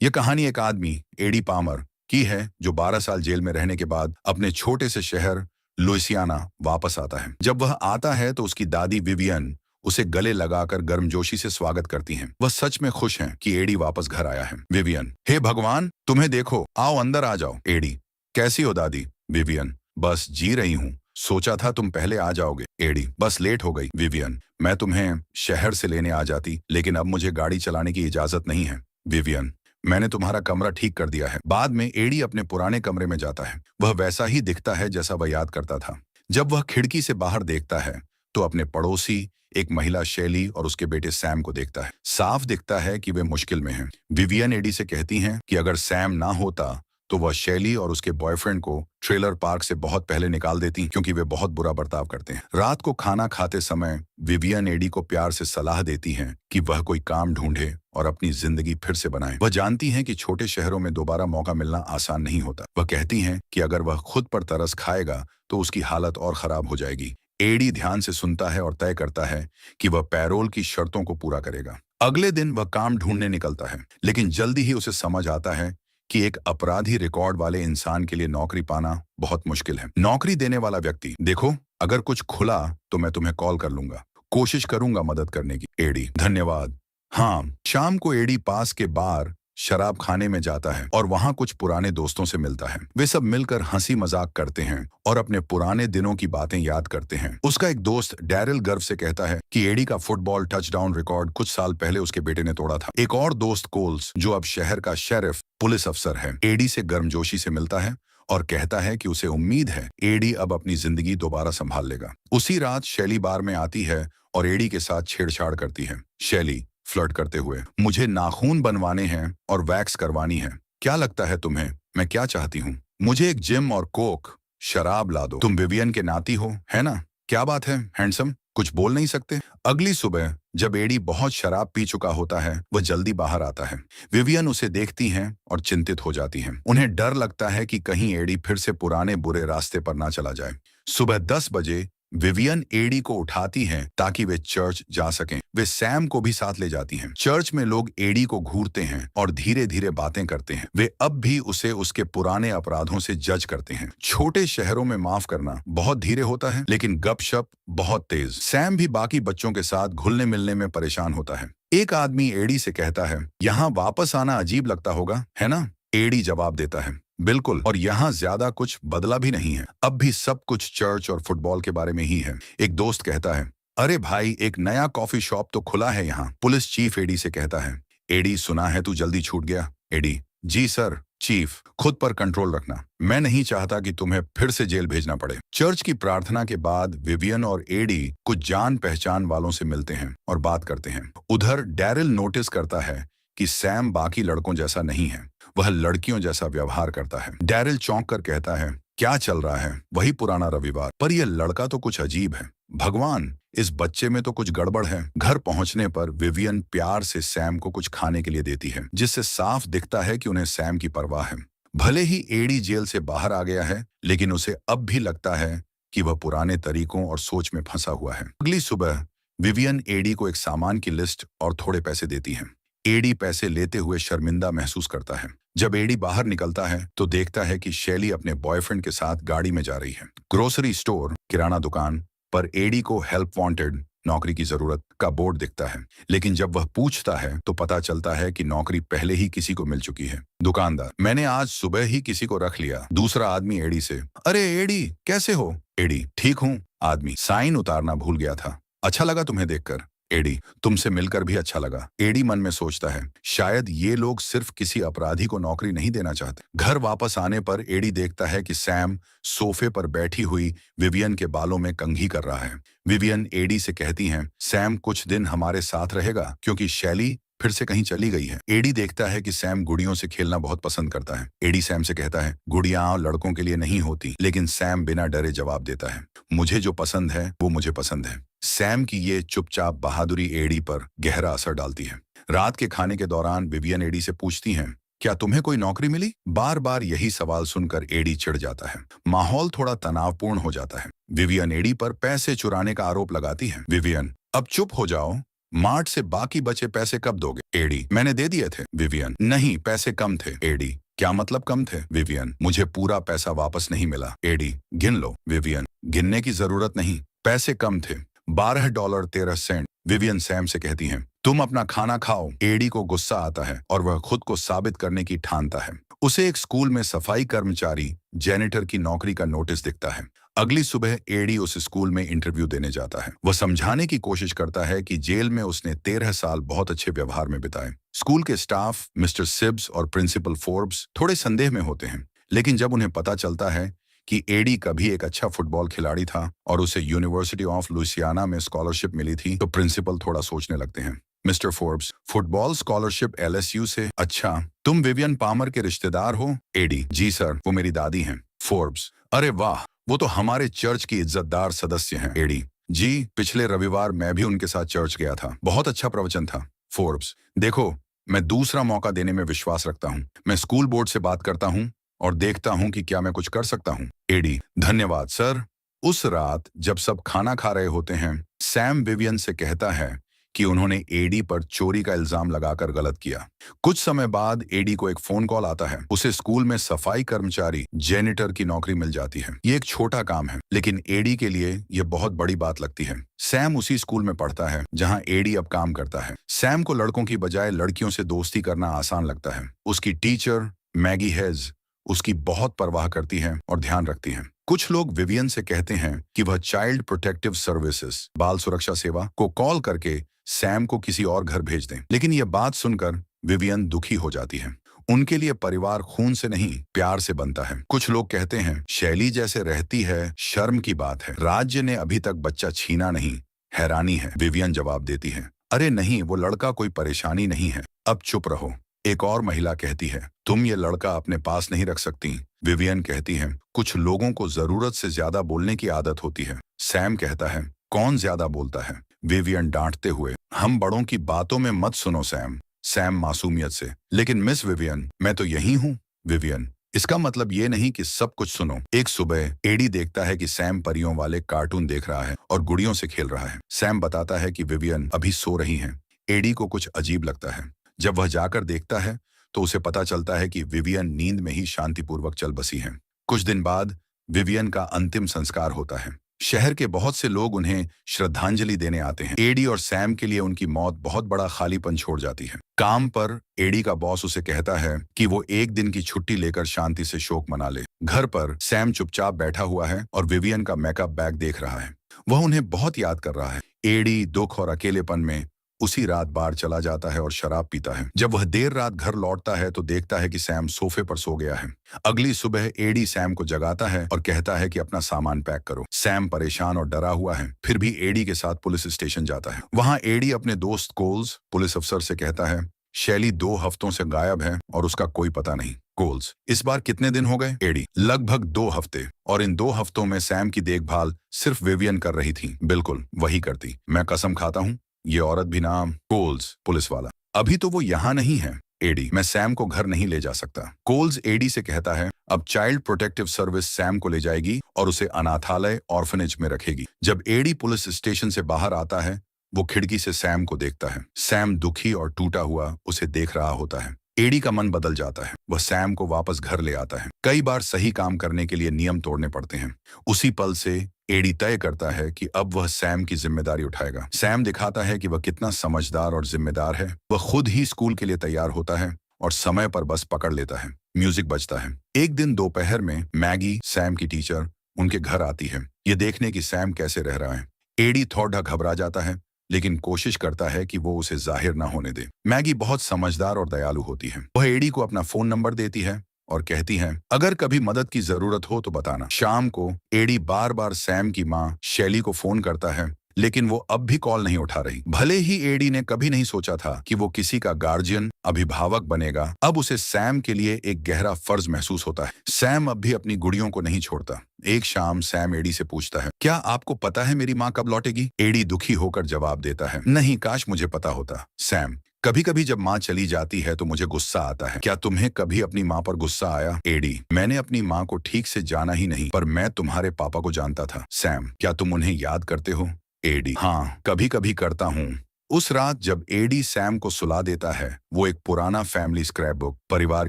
यह कहानी एक आदमी एडी पामर की है जो 12 साल जेल में रहने के बाद अपने छोटे से शहर लुइसियाना वापस आता है। जब वह आता है तो उसकी दादी विवियन उसे गले लगाकर गर्मजोशी से स्वागत करती हैं। वह सच में खुश हैं कि एडी वापस घर आया है। विवियन, हे भगवान, तुम्हें देखो, आओ अंदर आ जाओ। एडी, कैसी हो दादी? विवियन, बस जी रही हूँ, सोचा था तुम पहले आ जाओगे। एडी, बस लेट हो गई। विवियन, मैं तुम्हें शहर से लेने आ जाती, लेकिन अब मुझे गाड़ी चलाने की इजाजत नहीं है। विवियन, मैंने तुम्हारा कमरा ठीक कर दिया है। बाद में एडी अपने पुराने कमरे में जाता है। वह वैसा ही दिखता है जैसा वह याद करता था। जब वह खिड़की से बाहर देखता है तो अपने पड़ोसी एक महिला शैली और उसके बेटे सैम को देखता है। साफ दिखता है कि वे मुश्किल में हैं। विवियन एडी से कहती हैं कि अगर सैम ना होता तो वह शैली और उसके बॉयफ्रेंड को ट्रेलर पार्क से बहुत पहले निकाल देती, क्योंकि वे बहुत बुरा बर्ताव करते हैं। रात को खाना खाते समय विवियन एडी को प्यार से सलाह देती हैं कि वह कोई काम ढूंढे और अपनी जिंदगी फिर से बनाए। वह जानती हैं कि छोटे शहरों में दोबारा मौका मिलना आसान नहीं होता। वह कहती हैं कि अगर वह खुद पर तरस खाएगा तो उसकी हालत और खराब हो जाएगी। एडी ध्यान से सुनता है और तय करता है कि वह पैरोल की शर्तों को पूरा करेगा। अगले दिन वह काम ढूंढने निकलता है, लेकिन जल्दी ही उसे समझ आता है कि एक अपराधी रिकॉर्ड वाले इंसान के लिए नौकरी पाना बहुत मुश्किल है। नौकरी देने वाला व्यक्ति, देखो, अगर कुछ खुला तो मैं तुम्हें कॉल कर लूंगा, कोशिश करूंगा मदद करने की। एडी, धन्यवाद। हाँ, शाम को एडी पास के बार शराब खाने में जाता है और वहां कुछ पुराने दोस्तों से मिलता है। वे सब मिलकर हंसी मजाक करते हैं और अपने पुराने दिनों की बातें याद करते हैं। उसका एक दोस्त डैरिल गर्व से कहता है कि एडी का फुटबॉल टचडाउन रिकॉर्ड कुछ साल पहले उसके बेटे ने तोड़ा था। एक और दोस्त कोल्स, जो अब शहर का शेरिफ पुलिस अफसर है, एडी से गर्मजोशी से मिलता है और कहता है कि उसे उम्मीद है एडी अब अपनी जिंदगी दोबारा संभाल लेगा। उसी रात शैली बार में आती है और एडी के साथ छेड़छाड़ करती है। शैली फ्लर्ट करते हुए, मुझे नाखून बनवाने हैं और वैक्स करवानी है। क्या लगता है तुम्हें मैं क्या चाहती हूँ? मुझे एक जिम और कोक शराब ला दो। तुम विवियन के नाती हो, है ना? क्या बात है हैंडसम, कुछ बोल नहीं सकते? अगली सुबह जब एडी बहुत शराब पी चुका होता है, वह जल्दी बाहर आता है। विवियन उसे देखती हैं और चिंतित हो जाती हैं। उन्हें डर लगता है कि कहीं एडी फिर से पुराने बुरे रास्ते पर ना चला जाए। सुबह 10 बजे विवियन एडी को उठाती हैं ताकि वे चर्च जा सकें। वे सैम को भी साथ ले जाती हैं। चर्च में लोग एडी को घूरते हैं और धीरे धीरे बातें करते हैं। वे अब भी उसे उसके पुराने अपराधों से जज करते हैं। छोटे शहरों में माफ करना बहुत धीरे होता है, लेकिन गपशप बहुत तेज। सैम भी बाकी बच्चों के साथ घुलने मिलने में परेशान होता है। एक आदमी एडी से कहता है, यहाँ वापस आना अजीब लगता होगा, है ना? एडी जवाब देता है, बिल्कुल, और यहाँ ज्यादा कुछ बदला भी नहीं है। अब भी सब कुछ चर्च और फुटबॉल के बारे में ही है। एक दोस्त कहता है, अरे भाई, एक नया कॉफी शॉप तो खुला है यहाँ। पुलिस चीफ एडी से कहता है, एडी, सुना है तू जल्दी छूट गया। एडी, जी सर चीफ, खुद पर कंट्रोल रखना, मैं नहीं चाहता कि तुम्हें फिर से जेल भेजना पड़े। चर्च की प्रार्थना के बाद विवियन और एडी कुछ जान पहचान वालों से मिलते हैं और बात करते हैं। उधर डैरिल नोटिस करता है कि सैम बाकी लड़कों जैसा नहीं है, वह लड़कियों जैसा व्यवहार करता है। डैरिल चौंक कर कहता है, क्या चल रहा है? वही पुराना रविवार, पर यह लड़का तो कुछ अजीब है। भगवान, इस बच्चे में तो कुछ गड़बड़ है। घर पहुंचने पर विवियन प्यार से सैम को कुछ खाने के लिए देती है, जिससे साफ दिखता है कि उन्हें सैम की परवाह है। भले ही एडी जेल से बाहर आ गया है, लेकिन उसे अब भी लगता है कि वह पुराने तरीकों और सोच में फंसा हुआ है। अगली सुबह विवियन एडी को एक सामान की लिस्ट और थोड़े पैसे देती है। एडी पैसे लेते हुए शर्मिंदा महसूस करता है। जब एडी बाहर निकलता है तो देखता है कि शैली अपने बॉयफ्रेंड के साथ गाड़ी में जा रही है। ग्रोसरी स्टोर, किराना दुकान पर एडी को हेल्प वांटेड, नौकरी की जरूरत का बोर्ड दिखता है, लेकिन जब वह पूछता है तो पता चलता है कि नौकरी पहले ही किसी को मिल चुकी है। दुकानदार, मैंने आज सुबह ही किसी को रख लिया। दूसरा आदमी एडी से, अरे एडी, कैसे हो? एडी, ठीक हूँ। आदमी, साइन उतारना भूल गया था, अच्छा लगा तुम्हें देखकर। एडी, तुमसे मिलकर भी अच्छा लगा। एडी मन में सोचता है, शायद ये लोग सिर्फ किसी अपराधी को नौकरी नहीं देना चाहते। घर वापस आने पर एडी देखता है कि सैम सोफे पर बैठी हुई विवियन के बालों में कंघी कर रहा है। विवियन एडी से कहती हैं, सैम कुछ दिन हमारे साथ रहेगा क्योंकि शैली फिर से कहीं चली गई है। एडी देखता है कि सैम गुड़ियों से खेलना बहुत पसंद करता है। एडी सैम से कहता है, गुड़ियां लड़कों के लिए नहीं होती, लेकिन सैम बिना डरे जवाब देता है, मुझे जो पसंद है वो मुझे पसंद है। सैम की ये चुपचाप बहादुरी एडी पर गहरा असर डालती है। रात के खाने के दौरान विवियन एडी से पूछती हैं, क्या तुम्हें कोई नौकरी मिली? बार बार यही सवाल सुनकर एडी चिढ़ जाता है। माहौल थोड़ा तनावपूर्ण हो जाता है। विवियन एडी पर पैसे चुराने का आरोप लगाती है। विवियन, अब चुप हो जाओ, मार्ट से बाकी बचे पैसे कब दोगे? एडी, मैंने दे दिए थे। विवियन, नहीं, पैसे कम थे। एडी, क्या मतलब कम थे? विवियन, मुझे पूरा पैसा वापस नहीं मिला। एडी, गिन लो। विवियन, गिनने की जरूरत नहीं, पैसे कम थे, $12.13। विवियन सैम से कहती हैं, तुम अपना खाना खाओ। एडी को गुस्सा आता है और वह खुद को साबित करने की ठानता है। उसे एक स्कूल में सफाई कर्मचारी जेनिटर की नौकरी का नोटिस दिखता है। अगली सुबह एडी उस स्कूल में इंटरव्यू देने जाता है। वह समझाने की कोशिश करता है कि जेल में उसने 13 साल बहुत अच्छे व्यवहार में बिताए। स्कूल के स्टाफ मिस्टर सिब्स और प्रिंसिपल फोर्ब्स थोड़े संदेह में होते हैं, लेकिन जब उन्हें पता चलता है कि एडी कभी एक अच्छा फुटबॉल खिलाड़ी था और उसे यूनिवर्सिटी ऑफ लुइसियाना में स्कॉलरशिप मिली थी, तो प्रिंसिपल थोड़ा सोचने लगते हैं। Mister Forbes, football scholarship LSU से? अच्छा, तुम विवियन पामर के रिश्तेदार हो? एडी, जी सर, वो मेरी दादी हैं। फोर्ब्स, अरे वाह, वो तो हमारे चर्च की इज्जतदार सदस्य हैं। एडी, जी, पिछले रविवार मैं भी उनके साथ चर्च गया था, बहुत अच्छा प्रवचन था। फोर्ब्स, देखो, मैं दूसरा मौका देने में विश्वास रखता हूँ। मैं स्कूल बोर्ड से बात करता हूँ और देखता हूँ कि क्या मैं कुछ कर सकता हूँ। एडी, धन्यवाद सर। उस रात जब सब खाना खा रहे होते हैं, सैम विवियन से कहता है कि उन्होंने एडी पर चोरी का इल्जाम लगाकर गलत किया। कुछ समय बाद एडी को एक फोन कॉल आता है। उसे स्कूल में सफाई कर्मचारी जेनिटर की नौकरी मिल जाती है। ये एक छोटा काम है, लेकिन एडी के लिए यह बहुत बड़ी बात लगती है। सैम उसी स्कूल में पढ़ता है जहां एडी अब काम करता है। सैम को लड़कों की बजाय लड़कियों से दोस्ती करना आसान लगता है। उसकी टीचर मैगी हेज उसकी बहुत परवाह करती हैं और ध्यान रखती हैं। कुछ लोग विवियन से कहते हैं कि वह चाइल्ड प्रोटेक्टिव सर्विसेज, बाल सुरक्षा सेवा, को कॉल करके सैम को किसी और घर भेज दें, लेकिन यह बात सुनकर विवियन दुखी हो जाती है। उनके लिए परिवार खून से नहीं, प्यार से बनता है। कुछ लोग कहते हैं, शैली जैसे रहती है, शर्म की बात है, राज्य ने अभी तक बच्चा छीना नहीं, हैरानी है। विवियन जवाब देती है, अरे नहीं, वो लड़का कोई परेशानी नहीं है, अब चुप रहो। एक और महिला कहती है, तुम ये लड़का अपने पास नहीं रख सकती। विवियन कहती है, कुछ लोगों को जरूरत से ज्यादा बोलने की आदत होती है। सैम कहता है, कौन ज्यादा बोलता है? विवियन डांटते हुए, हम बड़ों की बातों में मत सुनो सैम। सैम मासूमियत से, लेकिन मिस विवियन, मैं तो यही हूँ। विवियन, इसका मतलब ये नहीं कि सब कुछ सुनो। एक सुबह एडी देखता है कि सैम परियों वाले कार्टून देख रहा है और गुड़ियों से खेल रहा है। सैम बताता है कि विवियन अभी सो रही हैं। एडी को कुछ अजीब लगता है। जब वह जाकर देखता है तो उसे पता चलता है कि विवियन नींद में ही शांतिपूर्वक चल बसी हैं। कुछ दिन बाद विवियन का अंतिम संस्कार होता है। शहर के बहुत से लोग उन्हें श्रद्धांजलि देने आते हैं। एडी और सैम के लिए उनकी मौत बहुत बड़ा खालीपन छोड़ जाती है। काम पर एडी का बॉस उसे कहता है कि वो एक दिन की छुट्टी लेकर शांति से शोक मना ले। घर पर सैम चुपचाप बैठा हुआ है और विवियन का मेकअप बैग देख रहा है। वह उन्हें बहुत याद कर रहा है। एडी दुख और अकेलेपन में उसी रात बार चला जाता है और शराब पीता है। जब वह देर रात घर लौटता है तो देखता है कि सैम सोफे पर सो गया है। अगली सुबह एडी सैम को जगाता है और कहता है कि अपना सामान पैक करो। सैम परेशान और डरा हुआ है, फिर भी एडी के साथ पुलिस स्टेशन जाता है। वहां एडी अपने दोस्त कोल्स, पुलिस अफसर से कहता है, शैली 2 हफ्तों से गायब है और उसका कोई पता नहीं। कोल्स, इस बार कितने दिन हो गए? एडी, लगभग 2 हफ्ते, और इन 2 हफ्तों में सैम की देखभाल सिर्फ विवियन कर रही थी। बिल्कुल वही करती, मैं कसम खाता हूँ। ये औरत भी नाम। कोल्स, पुलिस वाला, अभी तो वो यहाँ नहीं है। एडी, मैं सैम को घर नहीं ले जा सकता। कोल्स एडी से कहता है, अब चाइल्ड प्रोटेक्टिव सर्विस सैम को ले जाएगी और उसे अनाथालय ऑर्फनेज में रखेगी। जब एडी पुलिस स्टेशन से बाहर आता है, वो खिड़की से सैम को देखता है। सैम दुखी और टूटा हुआ उसे देख रहा होता है। एडी का मन बदल जाता है। वह सैम को वापस घर ले आता है। कई बार सही काम करने के लिए नियम तोड़ने पड़ते हैं। उसी पल से एडी तय करता है कि अब वह सैम की जिम्मेदारी उठाएगा। सैम दिखाता है कि वह कितना समझदार और जिम्मेदार है। वह खुद ही स्कूल के लिए तैयार होता है और समय पर बस पकड़ लेता है। म्यूजिक बजता है। एक दिन दोपहर में मैगी, सैम की टीचर, उनके घर आती है, ये देखने कि सैम कैसे रह रहा है। एडी थोड़ा घबरा जाता है, लेकिन कोशिश करता है कि वो उसे जाहिर ना होने दे। मैगी बहुत समझदार और दयालु होती है। वह एडी को अपना फोन नंबर देती है और कहती है, अगर कभी मदद की जरूरत हो तो बताना। शाम को एडी बार बार सैम की माँ शैली को फोन करता है, लेकिन वो अब भी कॉल नहीं उठा रही। भले ही एडी ने कभी नहीं सोचा था कि वो किसी का गार्जियन, अभिभावक बनेगा, अब उसे सैम के लिए एक गहरा फर्ज महसूस होता है। सैम अब भी अपनी गुड़ियों को नहीं छोड़ता। एक शाम सैम एडी से पूछता है, क्या आपको पता है मेरी माँ कब लौटेगी? एडी दुखी होकर जवाब देता है, नहीं, काश मुझे पता होता। सैम, कभी कभी जब माँ चली जाती है तो मुझे गुस्सा आता है। क्या तुम्हें कभी अपनी माँ पर गुस्सा आया? एडी, मैंने अपनी माँ को ठीक से जाना ही नहीं, पर मैं तुम्हारे पापा को जानता था। सैम, क्या तुम उन्हें याद करते हो? एडी, हाँ, कभी कभी करता हूँ। उस रात जब एडी सैम को सुला देता है, वो एक पुराना फैमिली स्क्रैप बुक, परिवार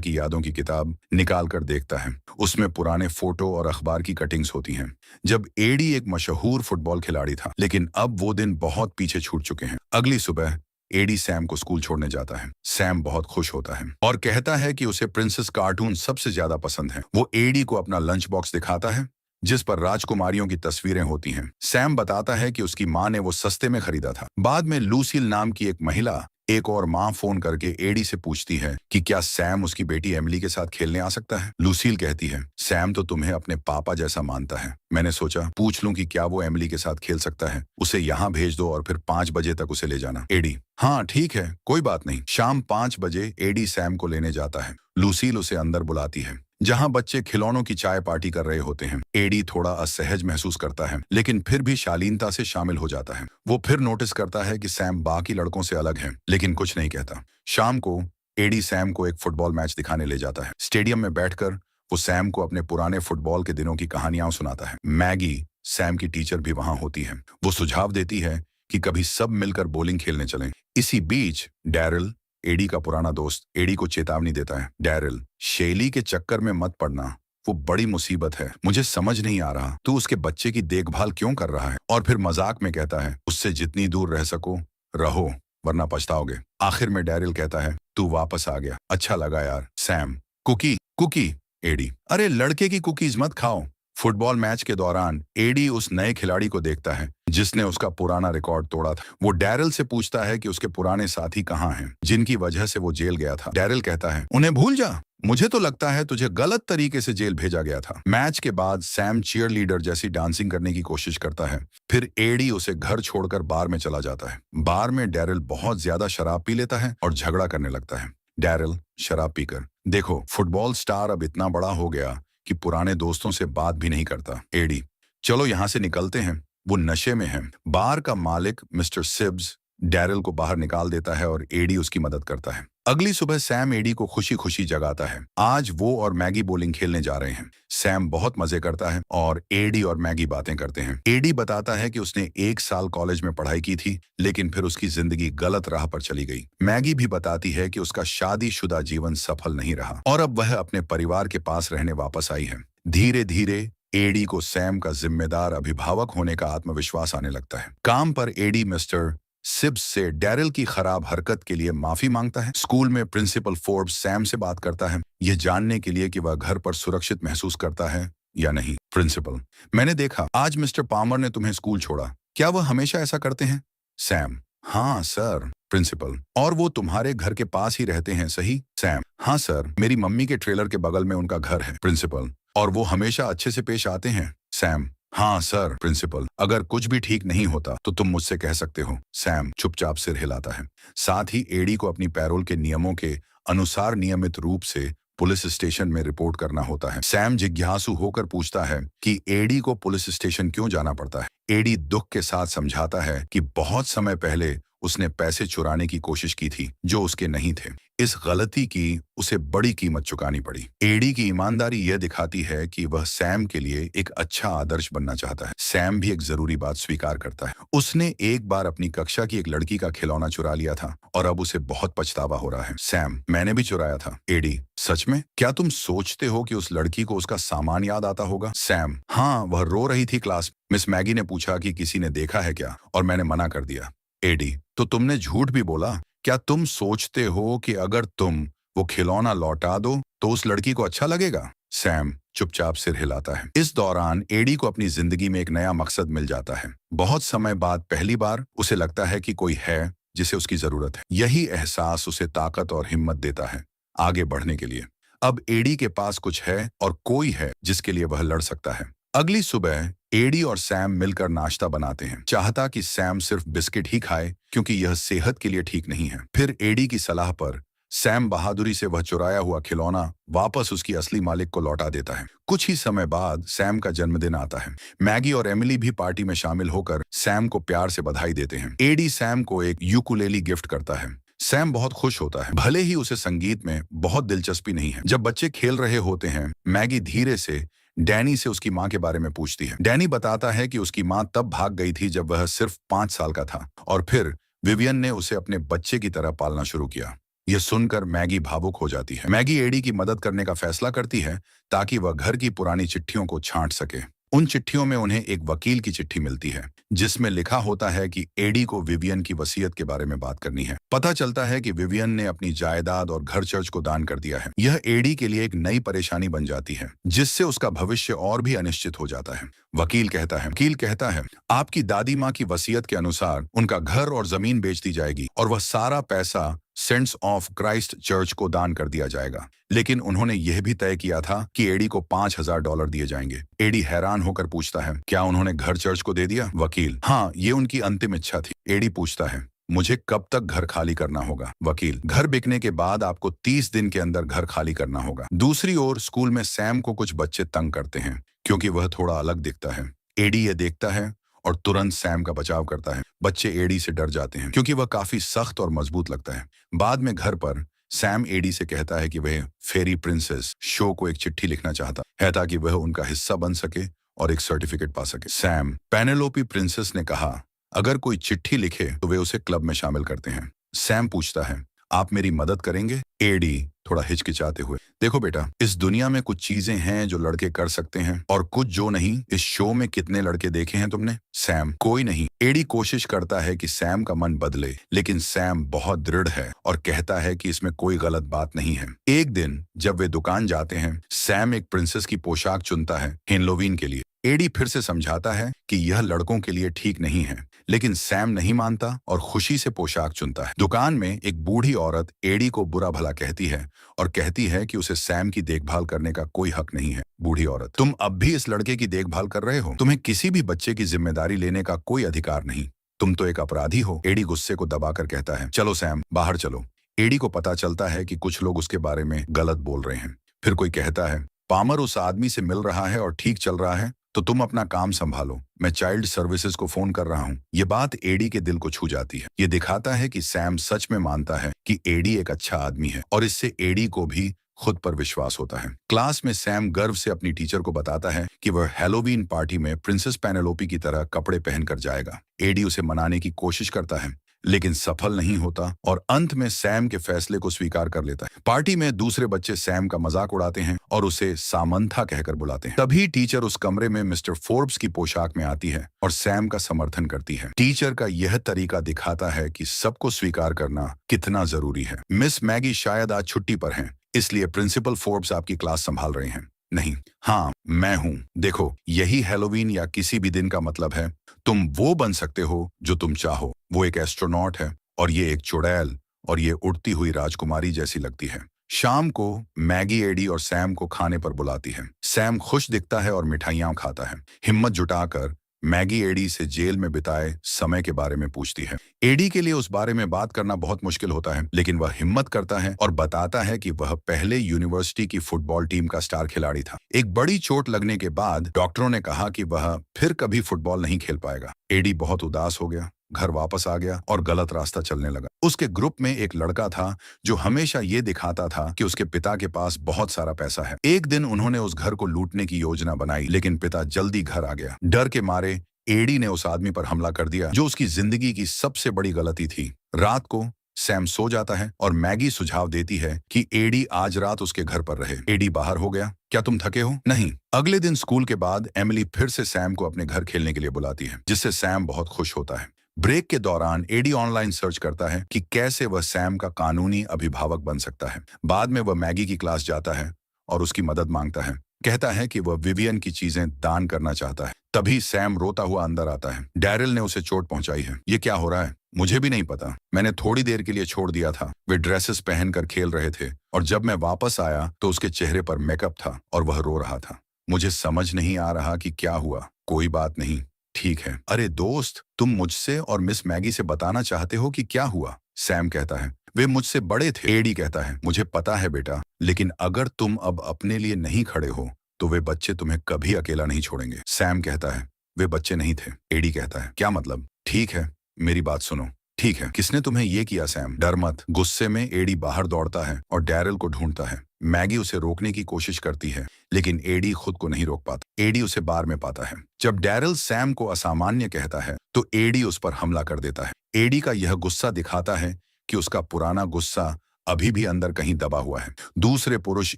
की यादों की किताब निकाल कर देखता है। उसमें पुराने फोटो और अखबार की कटिंग्स होती हैं। जब एडी एक मशहूर फुटबॉल खिलाड़ी था, लेकिन अब वो दिन बहुत पीछे छूट चुके हैं। अगली सुबह एडी सैम को स्कूल छोड़ने जाता है। सैम बहुत खुश होता है और कहता है कि उसे प्रिंसेस कार्टून सबसे ज्यादा पसंद है। वो एडी को अपना लंच बॉक्स दिखाता है जिस पर राजकुमारियों की तस्वीरें होती हैं। सैम बताता है कि उसकी माँ ने वो सस्ते में खरीदा था। बाद में लूसील नाम की एक महिला, एक और माँ फोन करके एडी से पूछती है कि क्या सैम उसकी बेटी एमिली के साथ खेलने आ सकता है। लूसील कहती है, सैम तो तुम्हें अपने पापा जैसा मानता है। मैंने सोचा पूछ लूं कि क्या वो एमिली के साथ खेल सकता है। उसे यहाँ भेज दो और फिर 5 बजे तक उसे ले जाना। एडी, हाँ ठीक है, कोई बात नहीं। शाम 5 बजे एडी सैम को लेने जाता है। लूसील उसे अंदर बुलाती है जहां बच्चे खिलौनों की चाय पार्टी कर रहे होते हैं। एडी थोड़ा असहज महसूस करता है, लेकिन फिर भी शालीनता से शामिल हो जाता है। वो फिर नोटिस करता है कि सैम बाकी लड़कों से अलग है, लेकिन कुछ नहीं कहता। शाम को एडी सैम को एक फुटबॉल मैच दिखाने ले जाता है। स्टेडियम में बैठकर वो सैम को अपने पुराने फुटबॉल के दिनों की कहानियां सुनाता है। मैगी, सैम की टीचर, भी वहां होती है। वो सुझाव देती है कि कभी सब मिलकर बॉलिंग खेलने चलें। इसी बीच डैरिल, एडी का पुराना दोस्त, एडी को चेतावनी देता है, डैरिल, शेली के चक्कर में मत पड़ना, वो बड़ी मुसीबत है। मुझे समझ नहीं आ रहा तू उसके बच्चे की देखभाल क्यों कर रहा है। और फिर मजाक में कहता है, उससे जितनी दूर रह सको रहो, वरना पछताओगे। आखिर में डैरिल कहता है, तू वापस आ गया, अच्छा लगा यार। Sam, cookie cookie. एडी, अरे लड़के की कुकीज मत खाओ। फुटबॉल मैच के दौरान एडी उस नए खिलाड़ी को देखता है जिसने उसका पुराना रिकॉर्ड तोड़ा था। वो डैरिल से पूछता है कि उसके पुराने साथी कहाँ हैं, जिनकी वजह से वो जेल गया था। डैरिल कहता है, उन्हें भूल जा, मुझे तो लगता है तुझे गलत तरीके से जेल भेजा गया था। मैच के बाद सैम चीयर लीडर जैसी डांसिंग करने की कोशिश करता है। फिर एडी उसे घर छोड़कर बार में चला जाता है। बार में डैरिल बहुत ज्यादा शराब पी लेता है और झगड़ा करने लगता है। डैरिल शराब पीकर, देखो फुटबॉल स्टार अब इतना बड़ा हो गया कि पुराने दोस्तों से बात भी नहीं करता। एडी, चलो यहाँ से निकलते हैं, वो नशे में है। बार का मालिक मिस्टर सिब्स डैरिल को बाहर निकाल देता है और एडी उसकी मदद करता है। अगली सुबह सैम एडी को खुशी खुशी जगाता है। आज वो और मैगी बॉलिंग खेलने जा रहे हैं। सैम बहुत मजे करता है और एडी और मैगी बातें करते हैं। एडी बताता है कि उसने 1 साल कॉलेज में पढ़ाई की थी, लेकिन फिर उसकी जिंदगी गलत राह पर चली गई। मैगी भी बताती है कि उसका शादीशुदा जीवन सफल नहीं रहा और अब वह अपने परिवार के पास रहने वापस आई है। धीरे धीरे एडी को सैम का जिम्मेदार अभिभावक होने का आत्मविश्वास आने लगता है। काम पर एडी मिस्टर सिब्स से डैरिल की खराब हरकत के लिए माफी मांगता है। स्कूल में प्रिंसिपल फोर्ब्स सैम से बात करता है, यह जानने के लिए कि वह घर पर सुरक्षित महसूस करता है या नहीं। प्रिंसिपल, मैंने देखा आज मिस्टर पामर ने तुम्हें स्कूल छोड़ा, क्या वह हमेशा ऐसा करते हैं। सैम, हाँ सर। प्रिंसिपल, और वो तुम्हारे घर के पास ही रहते हैं सही। सैम, हाँ सर, मेरी मम्मी के ट्रेलर के बगल में उनका घर है। प्रिंसिपल, और वो हमेशा अच्छे से पेश आते हैं। सैम, हाँ सर। प्रिंसिपल, अगर कुछ भी ठीक नहीं होता तो तुम मुझसे कह सकते हो। सैम चुपचाप सिर हिलाता है। साथ ही एडी को अपनी पैरोल के नियमों के अनुसार नियमित रूप से पुलिस स्टेशन में रिपोर्ट करना होता है। सैम जिज्ञासु होकर पूछता है कि एडी को पुलिस स्टेशन क्यों जाना पड़ता है। एडी दुख के साथ समझाता है कि बहुत समय पहले उसने पैसे चुराने की कोशिश की थी जो उसके नहीं थे। इस गलती की उसे बड़ी कीमत चुकानी पड़ी। एडी की ईमानदारी यह दिखाती है कि वह सैम के लिए एक अच्छा आदर्श बनना चाहता है। सैम भी एक जरूरी बात स्वीकार करता है, उसने एक बार अपनी कक्षा की एक लड़की का खिलौना चुरा लिया था और अब उसे बहुत पछतावा हो रहा है। सैम, मैंने भी चुराया था। एडी, सच में? क्या तुम सोचते हो कि उस लड़की को उसका सामान याद आता होगा। सैम, हाँ, वह रो रही थी क्लास। मिस मैगी ने पूछा कि किसी ने देखा है क्या, और मैंने मना कर दिया। एडी, तो तुमने झूठ भी बोला। क्या तुम सोचते हो कि अगर तुम वो खिलौना लौटा दो तो उस लड़की को अच्छा लगेगा। सैम चुपचाप सिर हिलाता है। इस दौरान एडी को अपनी जिंदगी में एक नया मकसद मिल जाता है। बहुत समय बाद पहली बार उसे लगता है कि कोई है जिसे उसकी जरूरत है। यही एहसास उसे ताकत और हिम्मत देता है आगे बढ़ने के लिए। अब एडी के पास कुछ है और कोई है जिसके लिए वह लड़ सकता है। अगली सुबह एडी और सैम मिलकर नाश्ता बनाते हैं। चाहता कि सैम सिर्फ बिस्किट ही खाए क्योंकि यह सेहत के लिए ठीक नहीं है। फिर एडी की सलाह पर सैम बहादुरी से वह चुराया हुआ खिलौना वापस उसकी असली मालिक को लौटा देता है। कुछ ही समय बाद सैम का जन्मदिन आता है। मैगी और एमिली भी पार्टी में शामिल होकर सैम को प्यार से बधाई देते हैं। एडी सैम को एक यूकुलेली गिफ्ट करता है। सैम बहुत खुश होता है, भले ही उसे संगीत में बहुत दिलचस्पी नहीं है। जब बच्चे खेल रहे होते हैं, मैगी धीरे से डैनी से उसकी माँ के बारे में पूछती है। डैनी बताता है कि उसकी माँ तब भाग गई थी जब वह सिर्फ 5 साल का था और फिर विवियन ने उसे अपने बच्चे की तरह पालना शुरू किया। यह सुनकर मैगी भावुक हो जाती है। मैगी एडी की मदद करने का फैसला करती है ताकि वह घर की पुरानी चिट्ठियों को छांट सके। उन चिट्ठियों में उन्हें एक वकील की चिट्ठी मिलती है जिसमें लिखा होता है कि एडी को विवियन की वसीयत के बारे में बात करनी है। पता चलता है कि विवियन ने अपनी जायदाद और घर चर्च को दान कर दिया है। यह एडी के लिए एक नई परेशानी बन जाती है जिससे उसका भविष्य और भी अनिश्चित हो जाता है। वकील कहता है आपकी दादी माँ की वसीयत के अनुसार उनका घर और जमीन बेच दी जाएगी और वह सारा पैसा सेंट्स ऑफ क्राइस्ट चर्च को दान कर दिया जाएगा। लेकिन उन्होंने यह भी तय किया था कि एडी को $5,000 दिए जाएंगे। एडी हैरान होकर पूछता है क्या उन्होंने घर चर्च को दे दिया? वकील हाँ, ये उनकी अंतिम इच्छा थी। एडी पूछता है मुझे कब तक घर खाली करना होगा? वकील घर बिकने के बाद आपको 30 दिन के अंदर घर खाली करना होगा। दूसरी ओर स्कूल में सैम को कुछ बच्चे तंग करते हैं क्योंकि वह थोड़ा अलग दिखता है। एडी ये देखता है और तुरंत सैम का बचाव करता है। बच्चे एडी से डर जाते हैं क्योंकि वह काफी सख्त और मजबूत लगता है। बाद में घर पर सैम एडी से कहता है कि वह फेरी प्रिंसेस शो को एक चिट्ठी लिखना चाहता है ताकि वह उनका हिस्सा बन सके और एक सर्टिफिकेट पा सके। सैम पेनेलोपी प्रिंसेस ने कहा अगर कोई चिट्ठी लिखे तो वे उसे क्लब में शामिल करते हैं। सैम पूछता है आप मेरी मदद करेंगे? एडी थोड़ा हिचकिचाते हुए देखो बेटा, इस दुनिया में कुछ चीजें हैं जो लड़के कर सकते हैं और कुछ जो नहीं। इस शो में कितने लड़के देखे हैं तुमने? सैम कोई नहीं। एडी कोशिश करता है कि सैम का मन बदले लेकिन सैम बहुत दृढ़ है और कहता है कि इसमें कोई गलत बात नहीं है। एक दिन जब वे दुकान जाते हैं सैम एक प्रिंसेस की पोशाक चुनता है हेलोवीन के लिए। एडी फिर से समझाता है कि यह लड़कों के लिए ठीक नहीं है लेकिन सैम नहीं मानता और खुशी से पोशाक चुनता है। दुकान में एक बूढ़ी औरत एडी को बुरा भला कहती है और कहती है कि उसे सैम की देखभाल करने का कोई हक नहीं है। बूढ़ी औरत तुम अब भी इस लड़के की देखभाल कर रहे हो? तुम्हें किसी भी बच्चे की जिम्मेदारी लेने का कोई अधिकार नहीं। तुम तो एक अपराधी हो। एडी गुस्से को दबाकर कहता है चलो सैम बाहर चलो। एडी को पता चलता है कि कुछ लोग उसके बारे में गलत बोल रहे हैं। फिर कोई कहता है पामर उस आदमी से मिल रहा है और ठीक चल रहा है तो तुम अपना काम संभालो, मैं चाइल्ड सर्विसेज को फोन कर रहा हूँ। ये बात एडी के दिल को छू जाती है। ये दिखाता है कि सैम सच में मानता है कि एडी एक अच्छा आदमी है और इससे एडी को भी खुद पर विश्वास होता है। क्लास में सैम गर्व से अपनी टीचर को बताता है कि वह हैलोवीन पार्टी में प्रिंसेस पेनेलोपी की तरह कपड़े पहनकर जाएगा। एडी उसे मनाने की कोशिश करता है लेकिन सफल नहीं होता और अंत में सैम के फैसले को स्वीकार कर लेता है। पार्टी में दूसरे बच्चे सैम का मजाक उड़ाते हैं और उसे सामंथा कहकर बुलाते हैं। तभी टीचर उस कमरे में मिस्टर फोर्ब्स की पोशाक में आती है और सैम का समर्थन करती है। टीचर का यह तरीका दिखाता है कि सबको स्वीकार करना कितना जरूरी है। मिस मैगी शायद आज छुट्टी पर हैं, इसलिए प्रिंसिपल फोर्ब्स आपकी क्लास संभाल रहे हैं। नहीं, हाँ मैं हूँ। देखो यही हैलोवीन या किसी भी दिन का मतलब है तुम वो बन सकते हो जो तुम चाहो। वो एक एस्ट्रोनॉट है और ये एक चुड़ैल और ये उड़ती हुई राजकुमारी जैसी लगती है। शाम को मैगी एडी और सैम को खाने पर बुलाती है। सैम खुश दिखता है और मिठाइयाँ खाता है। हिम्मत जुटाकर मैगी एडी से जेल में बिताए समय के बारे में पूछती है। एडी के लिए उस बारे में बात करना बहुत मुश्किल होता है लेकिन वह हिम्मत करता है और बताता है कि वह पहले यूनिवर्सिटी की फुटबॉल टीम का स्टार खिलाड़ी था। एक बड़ी चोट लगने के बाद डॉक्टरों ने कहा कि वह फिर कभी फुटबॉल नहीं खेल पाएगा। एडी बहुत उदास हो गया, घर वापस आ गया और गलत रास्ता चलने लगा। उसके ग्रुप में एक लड़का था जो हमेशा ये दिखाता था कि उसके पिता के पास बहुत सारा पैसा है। एक दिन उन्होंने उस घर को लूटने की योजना बनाई लेकिन पिता जल्दी घर आ गया। डर के मारे एडी ने उस आदमी पर हमला कर दिया जो उसकी जिंदगी की सबसे बड़ी गलती थी। रात को सैम सो जाता है और मैगी सुझाव देती है कि एडी आज रात उसके घर पर रहे। एडी बाहर हो गया। क्या तुम थके हो? नहीं। अगले दिन स्कूल के बाद एमिली फिर से सैम को अपने घर खेलने के लिए बुलाती है जिससे सैम बहुत खुश होता है। ब्रेक के दौरान एडी ऑनलाइन सर्च करता है कि कैसे वह सैम का कानूनी अभिभावक बन सकता है। बाद में वह मैगी की क्लास जाता है और उसकी मदद मांगता है। कहता है कि वह विवियन की चीजें दान करना चाहता है। तभी सैम रोता हुआ अंदर आता है। डैरिल ने उसे चोट पहुंचाई है। ये क्या हो रहा है? मुझे भी नहीं पता, मैंने थोड़ी देर के लिए छोड़ दिया था। वे ड्रेसेस पहनकर खेल रहे थे और जब मैं वापस आया तो उसके चेहरे पर मेकअप था और वह रो रहा था। मुझे समझ नहीं आ रहा कि क्या हुआ। कोई बात नहीं, ठीक है। अरे दोस्त, तुम मुझसे और मिस मैगी से बताना चाहते हो कि क्या हुआ? सैम कहता है वे मुझसे बड़े थे। एडी कहता है मुझे पता है बेटा, लेकिन अगर तुम अब अपने लिए नहीं खड़े हो तो वे बच्चे तुम्हें कभी अकेला नहीं छोड़ेंगे। सैम कहता है वे बच्चे नहीं थे। एडी कहता है क्या मतलब? ठीक है, मेरी बात सुनो। ठीक है, किसने तुम्हें ये किया? सैम डर मत। गुस्से में एडी बाहर दौड़ता है और डैरिल को ढूंढता है। मैगी उसे रोकने की कोशिश करती है लेकिन एडी खुद को नहीं रोक पाता। एडी उसे बार में पाता है। जब डैरिल सैम को असामान्य कहता है तो एडी उस पर हमला कर देता है। एडी का यह गुस्सा दिखाता है कि उसका पुराना गुस्सा अभी भी अंदर कहीं दबा हुआ है। दूसरे पुरुष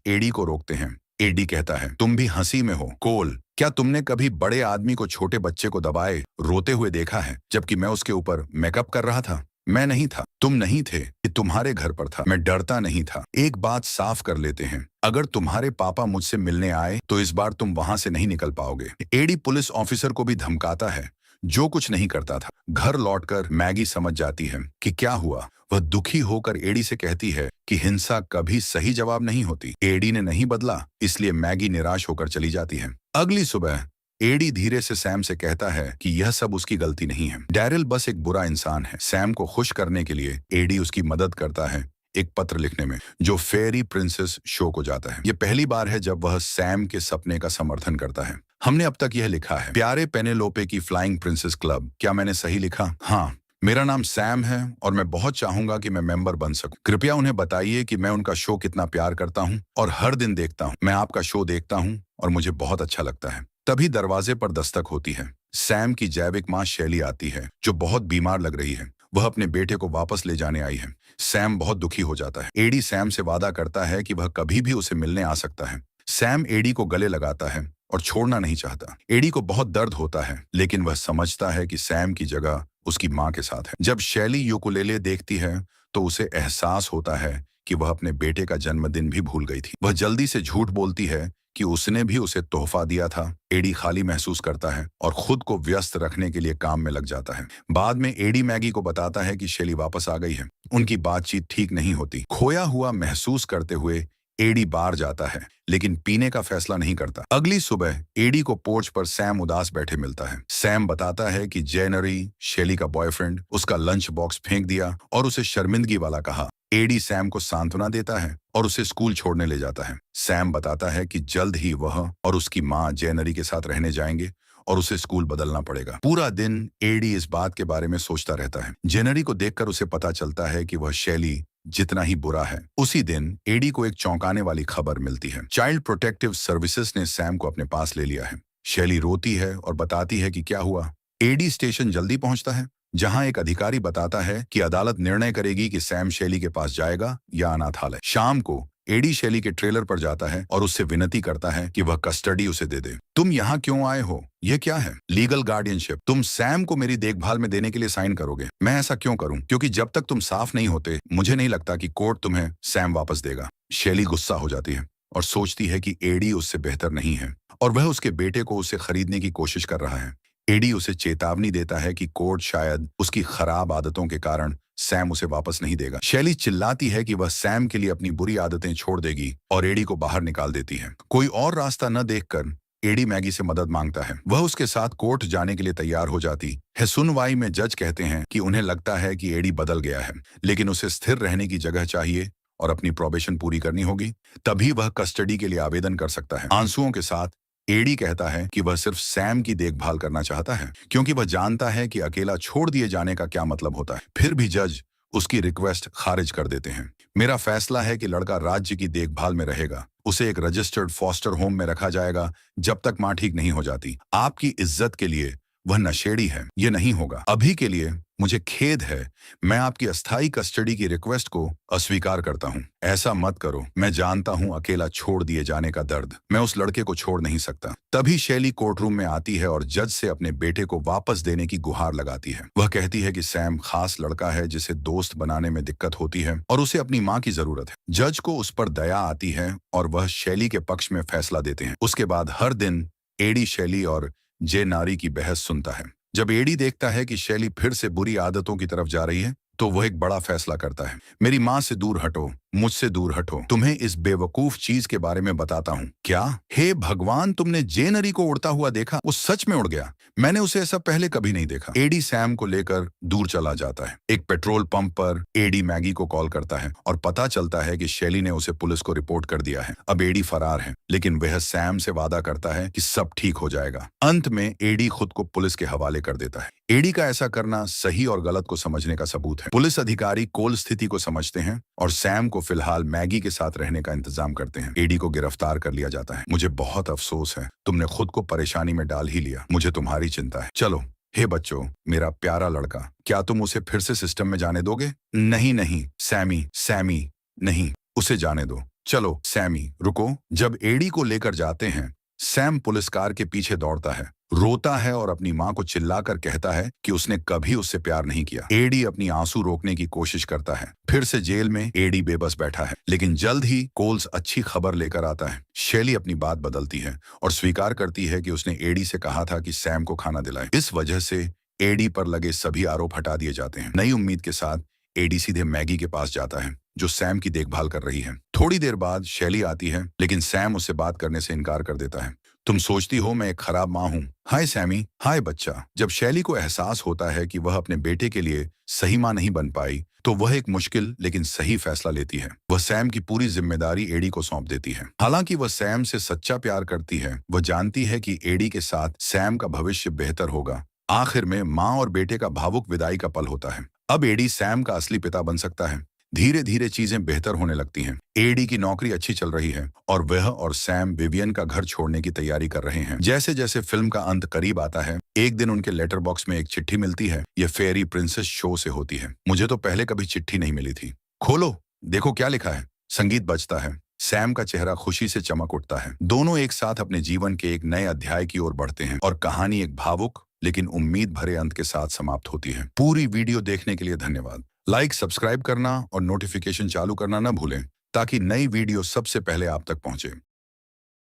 एडी को रोकते हैं। एडी कहता है, तुम भी हंसी में हो। कोल, क्या तुमने कभी बड़े आदमी को छोटे बच्चे को दबाए रोते हुए देखा है, जबकि मैं उसके ऊपर मेकअप कर रहा था? मैं नहीं था, तुम नहीं थे, कि तुम्हारे घर पर था। मैं डरता नहीं था। एक बात साफ कर लेते हैं, अगर तुम्हारे पापा मुझसे मिलने आए तो इस बार तुम वहां से नहीं निकल पाओगे। एडी पुलिस ऑफिसर को भी धमकाता है, जो कुछ नहीं करता था। घर लौटकर मैगी समझ जाती है कि क्या हुआ। वह दुखी होकर एडी से कहती है कि हिंसा कभी सही जवाब नहीं होती। एडी ने नहीं बदला, इसलिए मैगी निराश होकर चली जाती है। अगली सुबह एडी धीरे से सैम से कहता है कि यह सब उसकी गलती नहीं है। डैरिल बस एक बुरा इंसान है। सैम को खुश करने के लिए एडी उसकी मदद करता है एक पत्र लिखने में, जो फेरी प्रिंसेस शो को जाता है। यह पहली बार है जब वह सैम के सपने का समर्थन करता है। हमने अब तक यह लिखा है, प्यारे पेनेलोपे की फ्लाइंग प्रिंसेस क्लब। क्या मैंने सही लिखा? हाँ, मेरा नाम सैम है और मैं बहुत चाहूंगा कि मैं मेंबर बन सकूं। कृपया उन्हें बताइए कि मैं उनका शो कितना प्यार करता हूं और हर दिन देखता हूं। मैं आपका शो देखता हूं और मुझे बहुत अच्छा लगता है। तभी दरवाजे पर दस्तक होती है। सैम की जैविक मां शैली आती है, जो बहुत बीमार लग रही है। वह अपने बेटे को वापस ले जाने आई है। सैम बहुत दुखी हो जाता है। एडी सैम से वादा करता है कि वह कभी भी उसे मिलने आ सकता है। सैम एडी को गले लगाता है और छोड़ना नहीं चाहता। एडी को बहुत दर्द होता है, लेकिन वह समझता है कि सैम की जगह उसकी मां के साथ है। जब शैली यूकुलेले देखती है तो उसे एहसास होता है कि वह अपने बेटे का जन्मदिन भी भूल गई थी। वह जल्दी से झूठ बोलती है कि उसने भी उसे तोहफा दिया था। एडी खाली महसूस करता है और खुद को व्यस्त रखने के लिए काम में लग जाता है। बाद में एडी मैगी को बताता है कि शैली वापस आ गई है। उनकी बातचीत ठीक नहीं होती। खोया हुआ महसूस करते हुए एडी बार जाता है, लेकिन पीने का फैसला नहीं करता। अगली सुबह एडी को पोर्च पर सैम उदास बैठे मिलता है। सैम बताता है कि जेनरी, शैली का बॉयफ्रेंड, उसका लंच बॉक्स फेंक दिया और उसे शर्मिंदगी वाला कहा। एडी सैम को सांत्वना देता है और उसे स्कूल छोड़ने ले जाता है। सैम बताता है कि जल्द ही वह और उसकी मां जेनरी के साथ रहने जाएंगे और उसे स्कूल बदलना पड़ेगा। पूरा दिन एडी इस बात के बारे में सोचता रहता है। जेनरी को देखकर उसे पता चलता है कि वह शैली जितना ही बुरा है। उसी दिन एडी को एक चौंकाने वाली खबर मिलती है। चाइल्ड प्रोटेक्टिव सर्विसेज ने सैम को अपने पास ले लिया है। शैली रोती है और बताती है कि क्या हुआ। एडी स्टेशन जल्दी पहुंचता है, जहां एक अधिकारी बताता है कि अदालत निर्णय करेगी कि सैम शैली के पास जाएगा या अनाथालय। शाम को एडी शैली के ट्रेलर पर जाता है और उससे विनती करता है कि वह कस्टडी उसे दे दे। तुम यहाँ क्यों आए हो? यह क्या है? Legal guardianship. तुम सैम को मेरी देखभाल में देने के लिए साइन करोगे? मैं ऐसा क्यों करूं? क्योंकि जब तक तुम साफ नहीं होते, मुझे नहीं लगता कि कोर्ट तुम्हें सैम वापस देगा। शैली गुस्सा हो जाती है और सोचती है कि एडी उससे बेहतर नहीं है और वह उसके बेटे को उसे खरीदने की कोशिश कर रहा है। एडी उसे चेतावनी देता है कि कोर्ट शायद उसकी खराब आदतों के कारण सैम उसे वापस नहीं देगा। शैली चिल्लाती है कि वह सैम के लिए अपनी बुरी आदतें छोड़ देगी और एडी को बाहर निकाल देती है। कोई और रास्ता न देखकर एडी मैगी से मदद मांगता है। वह उसके साथ कोर्ट जाने के लिए तैयार हो जाती है। सुनवाई में जज कहते हैं कि उन्हें लगता है कि एडी बदल गया है, लेकिन उसे स्थिर रहने की जगह चाहिए और अपनी प्रोबेशन पूरी करनी होगी। तभी वह कस्टडी के लिए आवेदन कर सकता है। आंसुओं के साथ एडी कहता है कि वह सिर्फ सैम की देखभाल करना चाहता है, क्योंकि वह जानता है कि अकेला छोड़ दिए जाने का क्या मतलब होता है। फिर भी जज उसकी रिक्वेस्ट खारिज कर देते हैं। मेरा फैसला है कि लड़का राज्य की देखभाल में रहेगा। उसे एक रजिस्टर्ड फॉस्टर होम में रखा जाएगा जब तक मां ठीक नहीं हो जाती। आपकी इज्जत के लिए वह नशेड़ी है, ये नहीं होगा। अभी के लिए मुझे खेद है, मैं आपकी अस्थायी कस्टडी की रिक्वेस्ट को अस्वीकार करता हूं। ऐसा मत करो। मैं जानता हूं अकेला छोड़ दिए जाने का दर्द। मैं उस लड़के को छोड़ नहीं सकता। तभी शैली कोर्टरूम में आती है और जज से अपने बेटे को वापस देने की गुहार लगाती है। वह कहती है कि सैम खास लड़का है जिसे दोस्त बनाने में दिक्कत होती है और उसे अपनी मां की जरूरत है। जज को उस पर दया आती है और वह शैली के पक्ष में फैसला देते हैं। उसके बाद हर दिन एडी शैली और जे नारी की बहस सुनता है। जब एडी देखता है कि शैली फिर से बुरी आदतों की तरफ जा रही है, तो वह एक बड़ा फैसला करता है। मेरी मां से दूर हटो, मुझसे दूर हटो। तुम्हें इस बेवकूफ चीज के बारे में बताता हूँ। क्या? हे भगवान, तुमने जेनरी को उड़ता हुआ देखा? वो सच में उड़ गया। मैंने उसे ऐसा पहले कभी नहीं देखा। एडी सैम को लेकर दूर चला जाता है। एक पेट्रोल पंप पर एडी मैगी को कॉल करता है और पता चलता है कि शैली ने उसे पुलिस को रिपोर्ट कर दिया है। अब एडी फरार है, लेकिन वह सैम से वादा करता है कि सब ठीक हो जाएगा। अंत में एडी खुद को पुलिस के हवाले कर देता है। एडी का ऐसा करना सही और गलत को समझने का सबूत है। पुलिस अधिकारी कोल स्थिति को समझते हैं और सैम को फिलहाल मैगी के साथ रहने का इंतजाम करते हैं। एडी को गिरफ्तार कर लिया जाता है। मुझे बहुत अफसोस है, तुमने खुद को परेशानी में डाल ही लिया। मुझे तुम्हारी चिंता है। चलो हे बच्चों, मेरा प्यारा लड़का, क्या तुम उसे फिर से सिस्टम में जाने दोगे? नहीं नहीं सैमी, सैमी, नहीं, उसे जाने दो। चलो सैमी रुको। जब एडी को लेकर जाते हैं, सैम पुलिस कार के पीछे दौड़ता है, रोता है और अपनी मां को चिल्लाकर कहता है कि उसने कभी उससे प्यार नहीं किया। एडी अपनी आंसू रोकने की कोशिश करता है। फिर से जेल में एडी बेबस बैठा है, लेकिन जल्द ही कोल्स अच्छी खबर लेकर आता है। शैली अपनी बात बदलती है और स्वीकार करती है कि उसने एडी से कहा था कि सैम को खाना दिलाए। इस वजह से एडी पर लगे सभी आरोप हटा दिए जाते हैं। नई उम्मीद के साथ एडी सीधे मैगी के पास जाता है, जो सैम की देखभाल कर रही है। थोड़ी देर बाद शैली आती है, लेकिन सैम उससे बात करने से इनकार कर देता है। तुम सोचती हो मैं एक खराब माँ हूँ। हाय सैमी, हाय बच्चा। जब शैली को एहसास होता है कि वह अपने बेटे के लिए सही माँ नहीं बन पाई, तो वह एक मुश्किल लेकिन सही फैसला लेती है। वह सैम की पूरी जिम्मेदारी एडी को सौंप देती है। हालांकि वह सैम से सच्चा प्यार करती है, वह जानती है कि एडी के साथ सैम का भविष्य बेहतर होगा। आखिर में माँ और बेटे का भावुक विदाई का पल होता है। अब एडी सैम का असली पिता बन सकता है। धीरे धीरे चीजें बेहतर होने लगती हैं। एडी की नौकरी अच्छी चल रही है और वह और सैम विवियन का घर छोड़ने की तैयारी कर रहे हैं। जैसे जैसे फिल्म का अंत करीब आता है, एक दिन उनके लेटर बॉक्स में एक चिट्ठी मिलती है। यह फेरी प्रिंसेस शो से होती है। मुझे तो पहले कभी चिट्ठी नहीं मिली थी। खोलो, देखो क्या लिखा है। संगीत बजता है। सैम का चेहरा खुशी से चमक उठता है। दोनों एक साथ अपने जीवन के एक नए अध्याय की ओर बढ़ते हैं और कहानी एक भावुक लेकिन उम्मीद भरे अंत के साथ समाप्त होती है। पूरी वीडियो देखने के लिए धन्यवाद। लाइक, सब्सक्राइब करना और नोटिफिकेशन चालू करना न भूलें, ताकि नई वीडियो सबसे पहले आप तक पहुंचे।